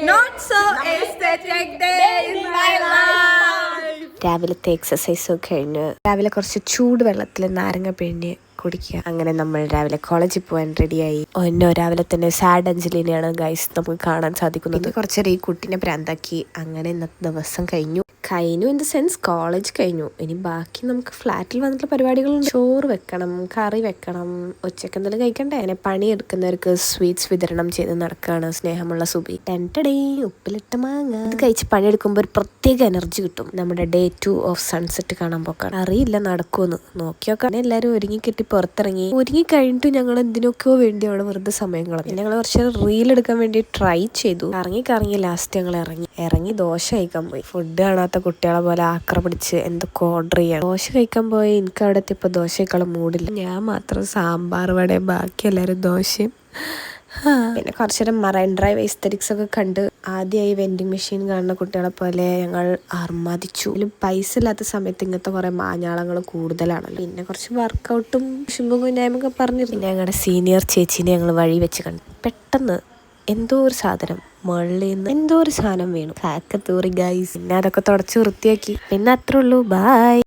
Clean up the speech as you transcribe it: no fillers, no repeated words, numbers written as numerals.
Not so aesthetic day in my life. രാവിലത്തെ എക്സസൈസൊക്കെ കഴിഞ്ഞ് രാവിലെ കുറച്ച് ചൂട് വെള്ളത്തിൽ നാരങ്ങ പിഴിഞ്ഞ് കുടിക്കുക. അങ്ങനെ നമ്മൾ രാവിലെ കോളേജിൽ പോകാൻ റെഡിയായി. രാവിലെ തന്നെ സാഡ് അഞ്ജലിനെയാണ് ഗൈസ് നമുക്ക് കാണാൻ സാധിക്കുന്നത്. കുറച്ചേരം ഈ കുട്ടീനെ പ്രാന്താക്കി. അങ്ങനെ ഇന്നത്തെ ദിവസം കഴിഞ്ഞു ഇൻ ദ സെൻസ് കോളേജ് കഴിഞ്ഞു. ഇനി ബാക്കി നമുക്ക് ഫ്ലാറ്റിൽ വന്നിട്ടുള്ള പരിപാടികളുണ്ട്. ചോറ് വെക്കണം, കറി വെക്കണം, ഉച്ചക്ക് എന്തെങ്കിലും കഴിക്കണ്ടേ. അങ്ങനെ പണിയെടുക്കുന്നവർക്ക് സ്വീറ്റ്സ് വിതരണം ചെയ്ത് നടക്കുകയാണ് സ്നേഹമുള്ള സുബി. ടെൻറ്റഡേ ഉപ്പിലിട്ട മാങ്ങ. അത് കഴിച്ച് പണിയെടുക്കുമ്പോൾ ഒരു പ്രത്യേക എനർജി കിട്ടും. നമ്മുടെ ഡേ 2 ഓഫ് സൺസെറ്റ് കാണാൻ പോക്കാണ്. അറിയില്ല നടക്കുമെന്ന് നോക്കിയൊക്കെ എല്ലാവരും ഒരുങ്ങി കെട്ടി പുറത്തിറങ്ങി. ഒരുങ്ങി കഴിഞ്ഞിട്ട് ഞങ്ങൾ എന്തിനൊക്കെയോ വേണ്ടി അവിടെ വെറുതെ സമയം കളഞ്ഞു. ഞങ്ങൾ കുറച്ച് റീൽ എടുക്കാൻ വേണ്ടി ട്രൈ ചെയ്തു. കറങ്ങി ലാസ്റ്റ് ഞങ്ങൾ ഇറങ്ങി ദോശ കഴിക്കാൻ പോയി. ഫുഡ് കാണാത്ത കുട്ടികളെ പോലെ ആക്ര പിടിച്ച് എന്തൊക്കെ ഓർഡർ ചെയ്യണം. ദോശ കഴിക്കാൻ പോയി. എനിക്ക് അവിടെ എത്തിയപ്പോൾ ദോശ കഴിക്കാനുള്ള മൂടില്ല. ഞാൻ മാത്രം സാമ്പാർ വടയും ബാക്കി എല്ലാവരും ദോശയും. പിന്നെ കുറച്ചേരം മറൈൻ ഡ്രൈവ് എസ്തെറ്റിക്സ് ഒക്കെ കണ്ട് ആദ്യമായി വെൻഡിങ് മെഷീൻ കാണുന്ന കുട്ടികളെ പോലെ ഞങ്ങൾ ആർമാദിച്ചു. പൈസ ഇല്ലാത്ത സമയത്ത് ഇങ്ങനത്തെ കുറെ മാഞ്ഞാളങ്ങൾ കൂടുതലാണല്ലോ. പിന്നെ കുറച്ച് വർക്കൗട്ടും ശുഭ കുഞ്ഞായ്മൊക്കെ പറഞ്ഞിരുന്നു. പിന്നെ ഞങ്ങളുടെ സീനിയർ ചേച്ചീനെ ഞങ്ങൾ വഴി വെച്ച് കണ്ടു. പെട്ടെന്ന് എന്തോ ഒരു സാധനം മുകളിൽ നിന്ന് എന്തോ ഒരു സാധനം വീണു. കാക്കത്തൂറി ഗൈസ്. പിന്നെ അതൊക്കെ തുടച്ച് വൃത്തിയാക്കി. പിന്നെ അത്രേ ഉള്ളൂ. ബൈ.